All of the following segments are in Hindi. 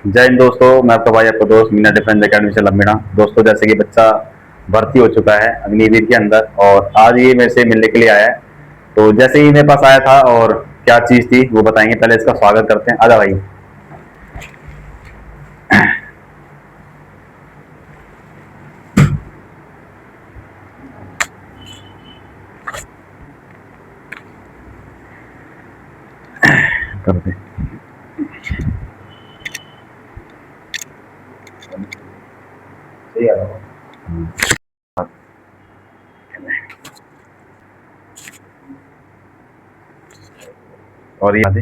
जय हिंद दोस्तों, मैं आपका भाई आपका दोस्त मीना डिफेंस एकेडमी से लम्बिना। दोस्तों, जैसे कि बच्चा भर्ती हो चुका है अग्निवीर के अंदर और आज ये मेरे से मिलने के लिए आया है। तो जैसे ही मेरे पास आया था और क्या चीज़ थी वो बताएंगे। पहले इसका स्वागत करते हैं। आजा भाई। करते और ये आते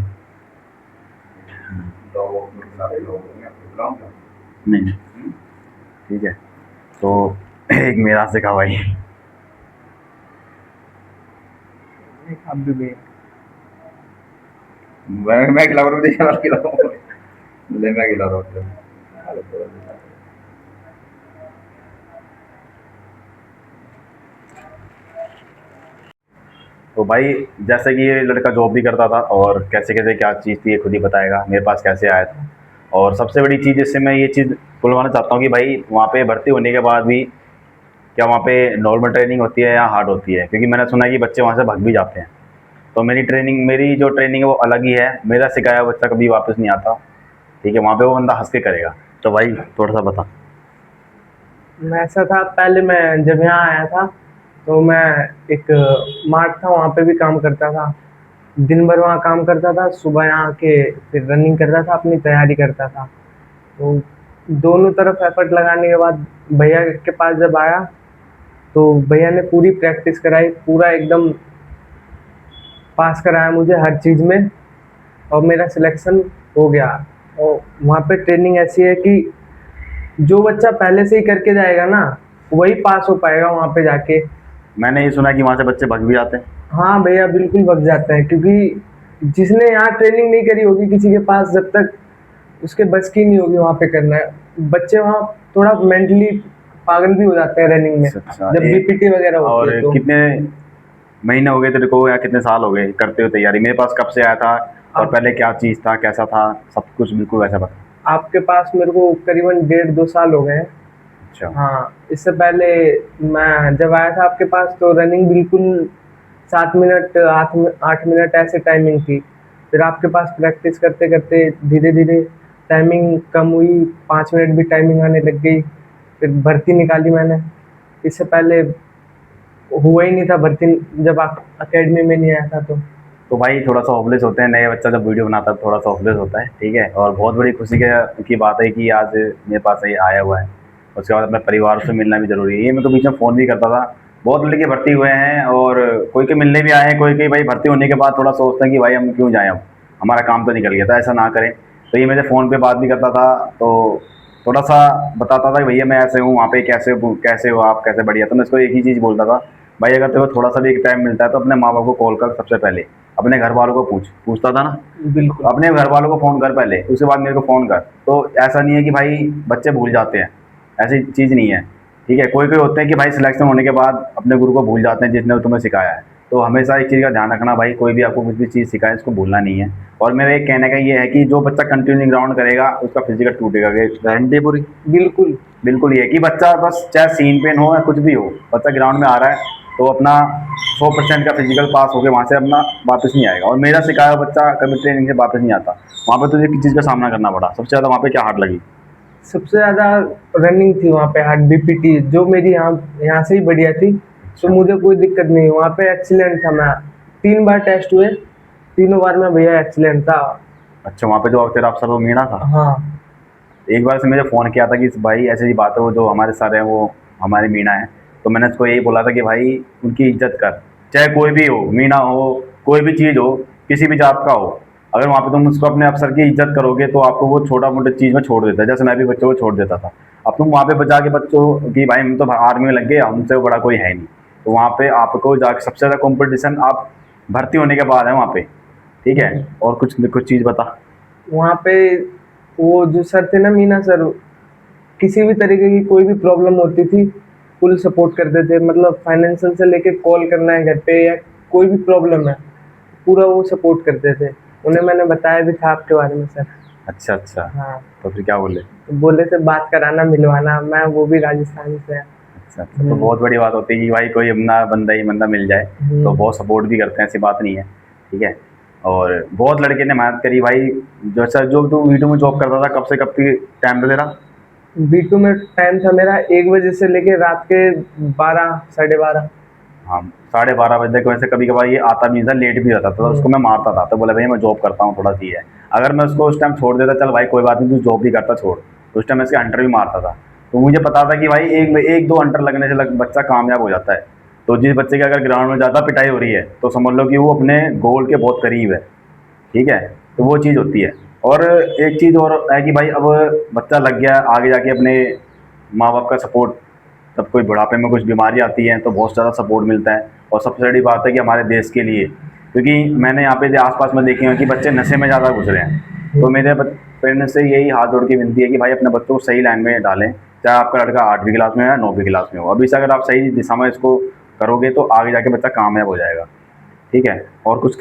नहीं, ठीक है। तो एक मेरा सिखा भाई। अब भी मैं खिला रहा हूँ, देखिए मैं खिला रहा हूँ। ले मैं खिला रहा हूँ। तो भाई, जैसे कि ये लड़का जॉब भी करता था और कैसे कैसे क्या चीज़ थी ये खुद ही बताएगा मेरे पास कैसे आया था। और सबसे बड़ी चीज़ इससे मैं ये चीज़ बुलवाना चाहता हूँ कि भाई वहाँ पे भर्ती होने के बाद भी क्या वहाँ पे नॉर्मल ट्रेनिंग होती है या हार्ड होती है, क्योंकि मैंने सुना है कि बच्चे वहाँ से भाग भी जाते हैं। तो मेरी जो ट्रेनिंग है वो अलग ही है। मेरा सिखाया हुआ बच्चा कभी वापस नहीं आता। ठीक है, वहाँ पे वो बंदा हंस के करेगा। तो भाई थोड़ा सा बता। ऐसा था, पहले मैं जब यहाँ आया था तो मैं एक मार्ट था, वहाँ पे भी काम करता था। दिन भर वहाँ काम करता था, सुबह यहाँ आके फिर रनिंग करता था, अपनी तैयारी करता था। तो दोनों तरफ एफर्ट लगाने के बाद भैया के पास जब आया तो भैया ने पूरी प्रैक्टिस कराई, पूरा एकदम पास कराया मुझे हर चीज़ में, और मेरा सिलेक्शन हो गया। और वहाँ पे ट्रेनिंग ऐसी है कि जो बच्चा पहले से ही करके जाएगा ना, वही पास हो पाएगा वहाँ पे जाके। मैंने ये सुना है कि वहाँ से बच्चे भाग भी जाते हैं। हाँ भैया, बिल्कुल बच जाते हैं, क्योंकि जिसने यहाँ ट्रेनिंग नहीं करी होगी किसी के पास, जब तक उसके बस की नहीं होगी वहाँ पे करना है। बच्चे वहाँ थोड़ा मेंटली पागल भी हो जाते हैं रनिंग में, अच्छा, जब बीपीटी वगैरह होती और है तो। कितने महीने हो गए तेरे को या कितने साल हो गए करते हो तैयारी? मेरे पास कब से आया था और आप पहले क्या चीज़ था, कैसा था, सब कुछ बिल्कुल वैसा बता। आपके पास मेरे को करीबन 1.5-2 साल हो गए हैं। अच्छा। हाँ, इससे पहले मैं जब आया था आपके पास तो रनिंग बिल्कुल 7 मिनट, 8 मिनट ऐसे टाइमिंग थी। फिर आपके पास प्रैक्टिस करते करते धीरे धीरे टाइमिंग कम हुई, 5 मिनट भी टाइमिंग आने लग गई। फिर भर्ती निकाली मैंने। इससे पहले हुआ ही नहीं था भर्ती, जब आप अकेडमी में नहीं आया था तो भाई थोड़ा सा होपलेस होते हैं नए बच्चा जब वीडियो बनाता है, थोड़ा सा होपलेस होता है। ठीक है, और बहुत बड़ी खुशी की बात है कि आज मेरे पास ये आया हुआ है। उसके बाद अपने परिवार से मिलना भी ज़रूरी है। ये मैं तो बीच में फ़ोन भी करता था। बहुत लड़के भर्ती हुए हैं और कोई के मिलने भी आए हैं, कोई के भाई भर्ती होने के बाद थोड़ा सोचते हैं कि भाई हम क्यों जाएँ, अब हमारा काम तो निकल गया था, ऐसा ना करें। तो ये मेरे फ़ोन पे बात भी करता था, तो थोड़ा सा बताता था कि भैया मैं ऐसे हूँ, वहाँ पे कैसे हो आप, कैसे बढ़िया। तो मैं इसको एक ही चीज़ बोलता था, भाई अगर तेरे को थोड़ा सा भी एक टाइम मिलता है तो अपने माँ बाप को कॉल कर, सबसे पहले अपने घर वालों को पूछता था ना। बिल्कुल। अपने घर वालों को फ़ोन कर पहले, उसके बाद मेरे को फ़ोन कर। तो ऐसा नहीं है कि भाई बच्चे भूल जाते हैं, ऐसी चीज़ नहीं है। ठीक है, कोई कोई होते हैं कि भाई सिलेक्शन होने के बाद अपने गुरु को भूल जाते हैं जिसने तुम्हें सिखाया है। तो हमेशा एक चीज़ का ध्यान रखना भाई, कोई भी आपको कुछ भी चीज़ सिखाए इसको भूलना नहीं है। और मेरा एक कहने का ये है कि जो बच्चा कंटिन्यू ग्राउंड करेगा उसका फिजिकल टूटेगा, गारंटी पूरी। बिल्कुल। बिल्कुल ये है कि बच्चा बस चाहे सीन पेन हो या कुछ भी हो, बच्चा ग्राउंड में आ रहा है तो अपना 100% का फिजिकल पास होकर वहाँ से अपना वापस नहीं आएगा। और मेरा सिखाया हुआ बच्चा कभी ट्रेनिंग से वापस नहीं आता। वहाँ पे तुझे किस चीज़ का सामना करना पड़ा सबसे ज़्यादा? वहाँ पे क्या हार्ड लगी? सबसे ज़्यादा रनिंग थी वहाँ पे, हार्ड बीपीटी जो मेरी यहाँ यहाँ से ही बढ़िया थी। तो अच्छा। मुझे कोई दिक्कत नहीं, वहाँ पे एक्सीलेंट था मैं। 3 बार टेस्ट हुए, तीनों बार मैं भैया एक्सीलेंट था। अच्छा, वहाँ पे जो तेरा अफसर वो मीणा था। हाँ। एक बार से मुझे फ़ोन किया था कि भाई ऐसी बात है, वो जो हमारे सर हैं वो हमारे मीणा है। तो मैंने उसको यही बोला था कि भाई उनकी इज्जत कर, चाहे कोई भी हो, मीणा हो, कोई भी चीज़ हो, किसी भी जात का हो। अगर वहाँ पे तुम उसको अपने अफसर की इज्जत करोगे तो आपको वो छोटा मोटा चीज़ में छोड़ देता है, जैसे मैं भी बच्चों को छोड़ देता था। अब तुम वहाँ पे बचा के बच्चों की भाई हम तो आर्मी में लग गए, हमसे बड़ा कोई है नहीं। तो वहाँ पे आपको जाके सबसे ज़्यादा कंपटीशन आप भर्ती होने के बाद है वहाँ पे। ठीक है, और कुछ कुछ चीज़ बता। वहाँ पे वो जो सर थे ना, मीना सर, किसी भी तरीके की कोई भी प्रॉब्लम होती थी फुल सपोर्ट करते थे। मतलब फाइनेंशियल से लेके कॉल करना है घर पे या कोई भी प्रॉब्लम है, पूरा वो सपोर्ट करते थे। उन्हें मैंने बताया भी था आपके बारे में सर। अच्छा अच्छा। हाँ, तो फिर क्या बोले? तो बोले थे बात कराना, मिलवाना। मैं वो भी राजस्थान से है। अच्छा अच्छा, तो बहुत बड़ी बात होती है कि भाई कोई अपना बंदा ही बंदा मिल जाए, तो बहुत सपोर्ट भी करते हैं, ऐसी बात नहीं है। ठीक है। और बहुत लड़के ने मेहनत करी भाई। जैसा जो तू वीडियो में जॉब करता था, कब से कब की टाइम पे तेरा? B2 में टाइम था मेरा 1 बजे से लेके रात के 12, 12:30। हाँ, 12:30 बजे तक। वैसे कभी कभार ये आता भी नहीं था, लेट भी होता था, तो उसको मैं मारता था, तो बोला भैया मैं जॉब करता हूँ, थोड़ा सी है। अगर मैं उसको उस टाइम छोड़ देता, चल भाई कोई बात नहीं, तू जॉब भी करता, छोड़, तो उस टाइम मैं इसके अंडर भी मारता था। तो मुझे पता था कि भाई एक एक दो अंडर लगने से बच्चा कामयाब हो जाता है। तो जिस बच्चे की अगर ग्राउंड में ज़्यादा पिटाई हो रही है, तो समझ लो कि वो अपने गोल के बहुत करीब है। ठीक है। तो वो चीज़ होती है। और एक चीज़ और है कि भाई अब बच्चा लग गया, आगे जाके अपने माँ बाप का सपोर्ट, तब कोई बुढ़ापे में कुछ बीमारी आती है तो बहुत ज़्यादा सपोर्ट मिलता है। और सबसे बड़ी बात है कि हमारे देश के लिए, क्योंकि मैंने यहाँ पे आसपास में देखे हैं कि बच्चे नशे में ज़्यादा घुस रहे हैं, तो मेरे पेरेंट्स से यही हाथ जोड़ के विनती है कि भाई अपने बच्चों को सही लाइन में डालें। चाहे आपका लड़का 8वीं क्लास में हो या 9वीं क्लास में हो, अभी से अगर आप सही दिशा में इसको करोगे तो आगे जाके बच्चा कामयाब हो जाएगा। ठीक है। और कुछ?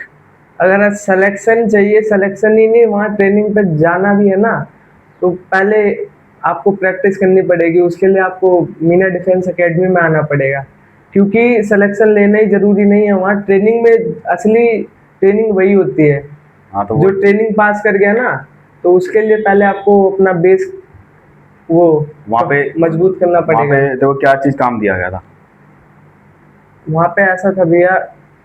अगर सिलेक्शन चाहिए, सिलेक्शन ही नहीं, वहाँ ट्रेनिंग पे जाना भी है ना, तो पहले आपको प्रैक्टिस करनी पड़ेगी। उसके लिए आपको मीना डिफेंस एकेडमी में आना पड़ेगा, क्योंकि सिलेक्शन लेना ही ज़रूरी नहीं है। वहाँ ट्रेनिंग में असली ट्रेनिंग वही होती है। हाँ, तो जो वो ट्रेनिंग पास कर गया ना, तो उसके लिए पहले आपको अपना बेस वो वहाँ पे मजबूत करना वहाँ पे पड़ेगा। देखो क्या चीज़ काम दिया गया था। वहाँ पे ऐसा था भैया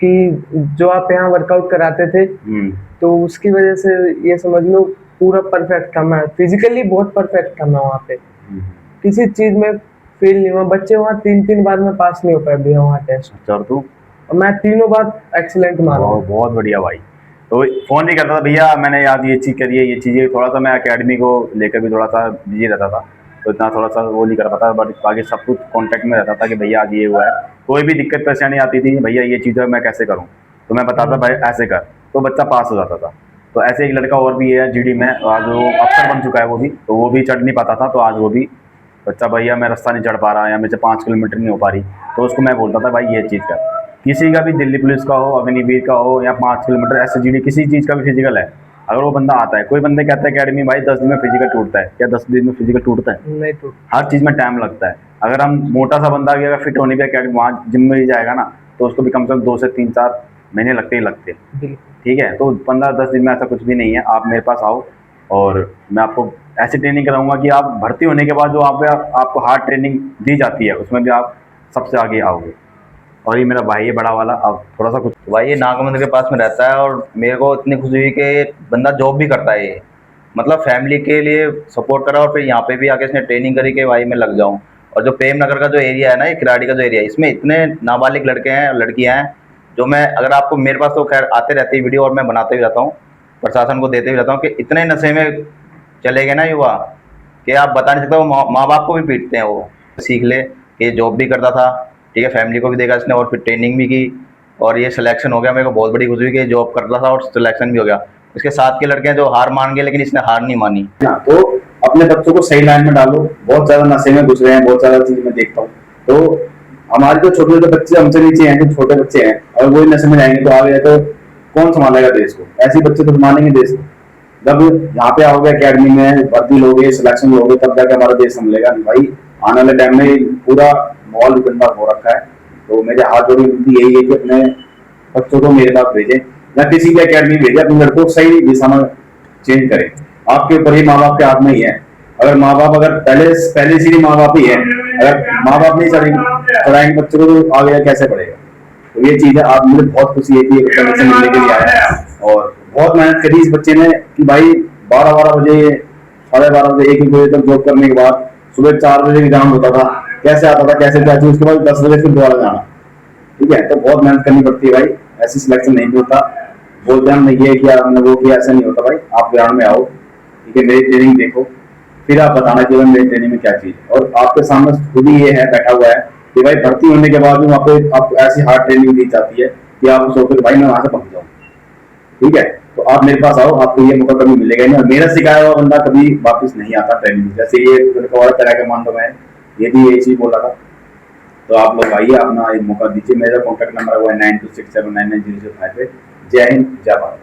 कि जो आप यहाँ वर्कआउट कराते थे, हम्म। तो उसकी वजह से ये समझ लो पूरा परफेक्ट था मैं, फिजिकली बहुत परफेक्ट था मैं वहाँ पे। हम्म। किसी चीज़ में फेल नहीं हुआ। बच्चे वहाँ 3-3 बार में पास नहीं हो पाए भैया वहाँ टेस्ट, अच्छा, और तू? और मैं तीनों बार एक्सीलेंट मारा हूँ। बहुत बढ़िया भाई। तो फ़ोन नहीं करता था भैया, मैंने आज ये चीज़ करी है, ये चीज़ें थोड़ा सा मैं एकेडमी को लेकर भी थोड़ा सा बिजी रहता था, तो इतना थोड़ा सा वो नहीं कर पाता, बट बाकी सब कुछ कांटेक्ट में रहता था कि भैया आज ये हुआ है। कोई भी दिक्कत परेशानी आती थी, भैया ये चीज़ है मैं कैसे करूँ, तो मैं बताता भाई ऐसे कर, तो बच्चा पास हो जाता था। तो ऐसे एक लड़का और भी है जीडी में, आज वो अफसर बन चुका है, वो भी, तो वो भी चढ़ नहीं पाता था, तो आज वो भी बच्चा, भैया मैं रास्ता नहीं चढ़ पा रहा या मुझे 5 किलोमीटर नहीं हो पा रही, तो उसको मैं बोलता था भाई ये चीज़ कर। किसी का भी दिल्ली पुलिस का हो, अग्निवीर का हो, या 5 किलोमीटर SGD किसी चीज़ का भी फिजिकल है, अगर वो बंदा आता है, कोई बंदे कहता है अकेडमी भाई 10 दिन में फिजिकल टूटता है, क्या 10 दिन में फिजिकल टूटता है? नहीं टूट। हर चीज़ में टाइम लगता है। अगर हम मोटा सा बंदा भी अगर फिट होने के अकेडमी वहाँ जिम में ही जाएगा ना, तो उसको भी कम से कम 2 से 3-4 महीने लगते ही लगते हैं। बिल्कुल। ठीक है। तो 15-10 दिन में ऐसा कुछ भी नहीं है, आप मेरे पास आओ और मैं आपको ऐसी ट्रेनिंग कराऊंगा कि आप भर्ती होने के बाद जो आपको हार्ड ट्रेनिंग दी जाती है, उसमें भी आप सबसे आगे आओगे। और ये मेरा भाई है बड़ा वाला, अब थोड़ा सा कुछ। तो भाई ये नागमंदिर के पास में रहता है और मेरे को इतनी खुशी हुई कि ये बंदा जॉब भी करता है ये, मतलब फैमिली के लिए सपोर्ट करा और फिर यहाँ पे भी आके इसने ट्रेनिंग करी कि भाई मैं लग जाऊँ। और जो प्रेम नगर का जो एरिया है ना, ये किराड़ी का जो एरिया है, इसमें इतने नाबालिग लड़के हैं और लड़कियाँ हैं, जो मैं अगर आपको मेरे पास तो खैर आते रहते हैं वीडियो और मैं बनाते भी रहता हूँ, प्रशासन को देते भी रहता हूँ कि इतने नशे में चले गए ना युवा कि आप बता नहीं सकते। वो माँ बाप को भी पीटते हैं। वो सीख ले कि जॉब भी करता था, ठीक है, फैमिली को भी देखा इसने और फिर ट्रेनिंग भी की और ये सिलेक्शन हो गया। मेरे को बहुत बड़ी खुशी हुई कि जॉब करता था और सिलेक्शन भी हो गया। इसके साथ के लड़के हैं जो हार मान गए, लेकिन इसने हार नहीं मानी। ना, तो अपने बच्चों को सही लाइन में डालो। बहुत ज़्यादा नशे में घुस रहे हैं, बहुत ज़्यादा चीज़ मैं देखता हूँ। तो हमारे जो छोटे छोटे बच्चे हमसे नीचे हैं, जो छोटे बच्चे हैं, अगर वही नशे में जाएंगे तो आगे तो कौन संभालेगा देश को? ऐसे ही बच्चे तो संभालेंगे देश को। जब यहाँ पे आओगे अकेडमी में, भर्ती लोगे, सिलेक्शन लोगे, तब जाके हमारा देश संभलेगा। भाई आने वाले टाइम में पूरा माहौल गंदा हो रखा है। तो मेरे हाथ जोड़ी विनती यही है कि अपने बच्चों को मेरे पास भेजें या किसी भी अकेडमी भेजें, अपने लड़कों को सही दिशा में चेंज करें। आपके ऊपर ही, माँ बाप के हाथ में ही है। अगर माँ बाप अगर पहले से ही माँ बाप ही है, अगर माँ बाप नहीं चढ़ाएंगे बच्चों को तो आगे कैसे बढ़ेगा? तो ये चीज है। आप, मुझे बहुत खुशी है कि ये बच्चा मुझसे मिलने के लिए आया है और बहुत मेहनत करी इस बच्चे ने कि भाई 12-12 बजे, 12:30 बजे, 1-1 बजे तक जॉब करने के बाद सुबह 4 बजे एग्जाम होता था, कैसे आता था, कैसे क्या चीज, उसके बाद 10 बजे फिर दोबारा जाना। ठीक है। तो बहुत मेहनत करनी पड़ती है भाई, ऐसी सिलेक्शन नहीं होता। बोलते हम ये किया, हमने वो किया, ऐसा नहीं होता भाई। आप ग्राउंड में आओ, ठीक है, मेरी ट्रेनिंग देखो, फिर आप बताना कि भाई मेरी ट्रेनिंग में क्या चीज़ है। और आपके सामने खुद ही ये है बैठा हुआ है कि भाई भर्ती होने के बाद भी वहाँ पे आपको ऐसी हार्ड ट्रेनिंग दी जाती है कि आप सोचो कि भाई मैं वहाँ से पहुँच जाऊँ। ठीक है। तो आप मेरे पास आओ, आपको ये मौका कभी मिलेगा नहीं और मेरा सिखाया हुआ बंदा कभी वापस नहीं आता ट्रेनिंग। जैसे ये और तरह के मान लो, मैं ये भी यही चीज़ बोला था। तो आप लोग आइए, अपना एक मौका दीजिए। मेरा कॉन्टैक्ट नंबर है वो है 9267990055 पे। जय हिंद, जय भारत।